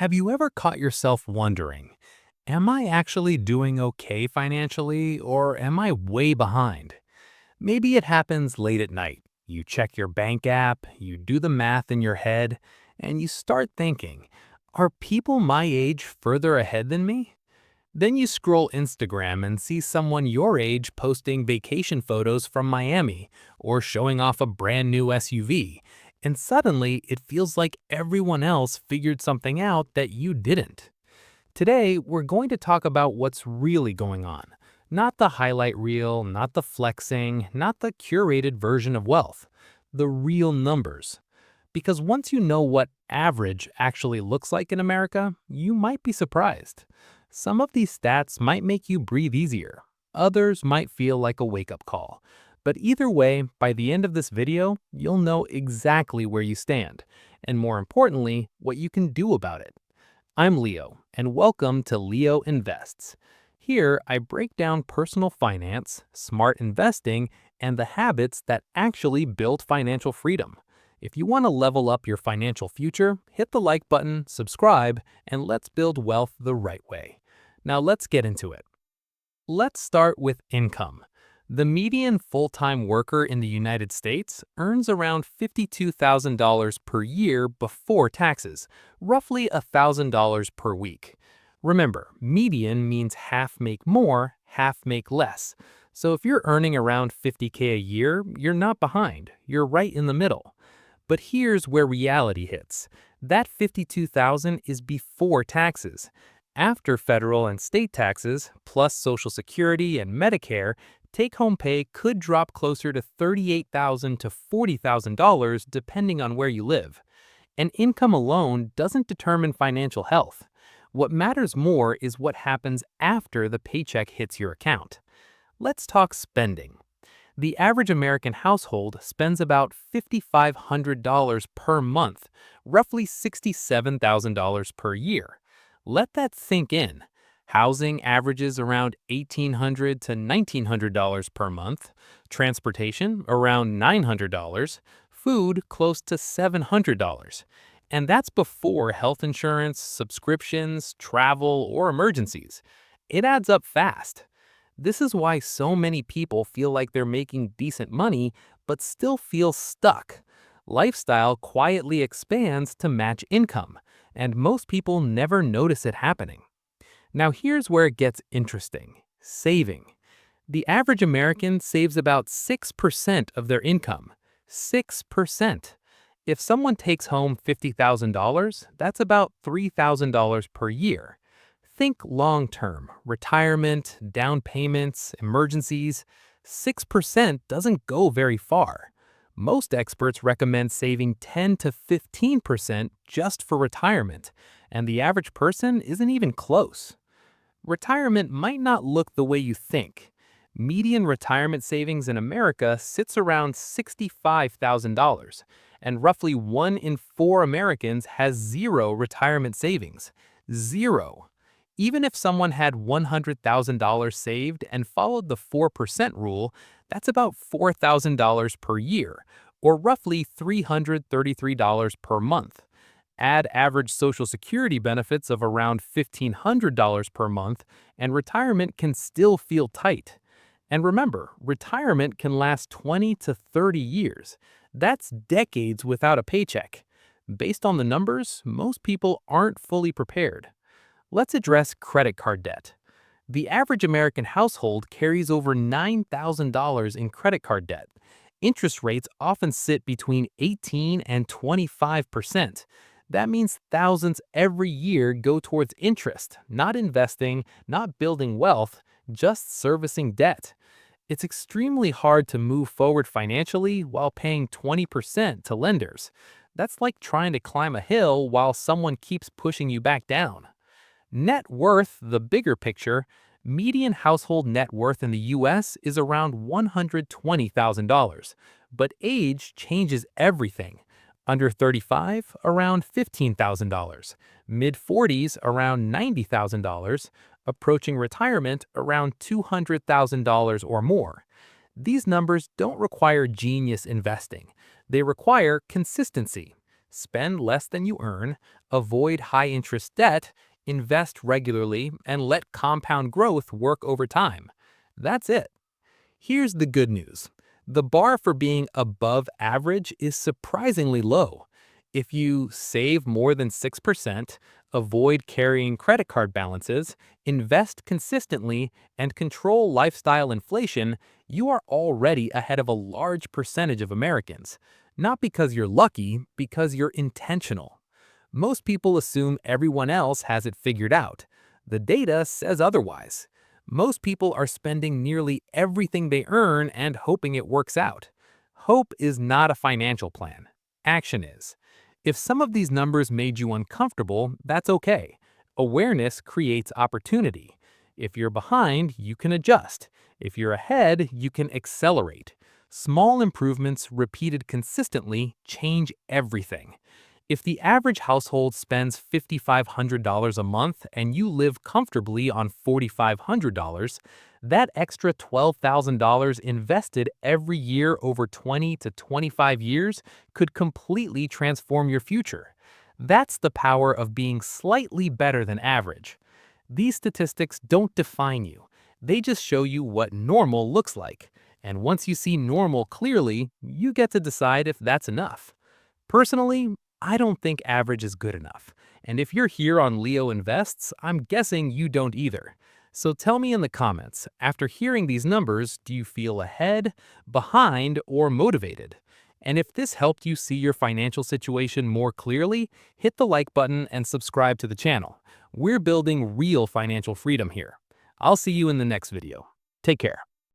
Have you ever caught yourself wondering, am I actually doing okay financially or am I way behind? Maybe it happens late at night. You check your bank app, you do the math in your head, and you start thinking, are people my age further ahead than me? Then you scroll Instagram and see someone your age posting vacation photos from Miami or showing off a brand new SUV, and suddenly it feels like everyone else figured something out that you didn't. Today, we're going to talk about what's really going on. Not the highlight reel, not the flexing, not the curated version of wealth. The real numbers. Because once you know what average actually looks like in America, you might be surprised. Some of these stats might make you breathe easier. Others might feel like a wake-up call. But either way, by the end of this video, you'll know exactly where you stand, and more importantly, what you can do about it. I'm Leo, and welcome to Leo Invests. Here, I break down personal finance, smart investing, and the habits that actually build financial freedom. If you want to level up your financial future, hit the like button, subscribe, and let's build wealth the right way. Now let's get into it. Let's start with income. The median full-time worker in the United States earns around $52,000 per year before taxes, roughly $1,000 per week. Remember, median means half make more, half make less. So if you're earning around 50K a year, you're not behind, you're right in the middle. But here's where reality hits. That 52,000 is before taxes. After federal and state taxes, plus Social Security and Medicare, take-home pay could drop closer to $38,000 to $40,000 depending on where you live. And income alone doesn't determine financial health. What matters more is what happens after the paycheck hits your account. Let's talk spending. The average American household spends about $5,500 per month, roughly $67,000 per year. Let that sink in. Housing averages around $1,800 to $1,900 per month, transportation around $900, food close to $700. And that's before health insurance, subscriptions, travel, or emergencies. It adds up fast. This is why so many people feel like they're making decent money, but still feel stuck. Lifestyle quietly expands to match income, and most people never notice it happening. Now here's where it gets interesting. Saving. The average American saves about 6% of their income. 6%. If someone takes home $50,000, that's about $3,000 per year. Think long-term, retirement, down payments, emergencies. 6% doesn't go very far. Most experts recommend saving 10 to 15% just for retirement, and the average person isn't even close. Retirement might not look the way you think. Median retirement savings in America sits around $65,000, and roughly 1 in 4 Americans has zero retirement savings. Zero. Even if someone had $100,000 saved and followed the 4% rule, that's about $4,000 per year, or roughly $333 per month. Add average Social Security benefits of around $1,500 per month, and retirement can still feel tight. And remember, retirement can last 20 to 30 years. That's decades without a paycheck. Based on the numbers, most people aren't fully prepared. Let's address credit card debt. The average American household carries over $9,000 in credit card debt. Interest rates often sit between 18 and 25%. That means thousands every year go towards interest, not investing, not building wealth, just servicing debt. It's extremely hard to move forward financially while paying 20% to lenders. That's like trying to climb a hill while someone keeps pushing you back down. Net worth, the bigger picture, median household net worth in the US is around $120,000, but age changes everything. Under 35, around $15,000, mid-40s, around $90,000, approaching retirement, around $200,000 or more. These numbers don't require genius investing. They require consistency. Spend less than you earn, avoid high-interest debt, invest regularly, and let compound growth work over time. That's it. Here's the good news. The bar for being above average is surprisingly low. If you save more than 6%, avoid carrying credit card balances, invest consistently, and control lifestyle inflation, you are already ahead of a large percentage of Americans. Not because you're lucky, because you're intentional. Most people assume everyone else has it figured out. The data says otherwise. Most people are spending nearly everything they earn and hoping it works out. Hope is not a financial plan. Action is. If some of these numbers made you uncomfortable, that's okay. Awareness creates opportunity. If you're behind, you can adjust. If you're ahead, you can accelerate. Small improvements repeated consistently change everything. If the average household spends $5,500 a month and you live comfortably on $4,500, that extra $12,000 invested every year over 20 to 25 years could completely transform your future. That's the power of being slightly better than average. These statistics don't define you. They just show you what normal looks like. And once you see normal clearly, you get to decide if that's enough. Personally, I don't think average is good enough. And if you're here on Leo Invests, I'm guessing you don't either. So tell me in the comments, after hearing these numbers, do you feel ahead, behind, or motivated? And if this helped you see your financial situation more clearly, hit the like button and subscribe to the channel. We're building real financial freedom here. I'll see you in the next video. Take care.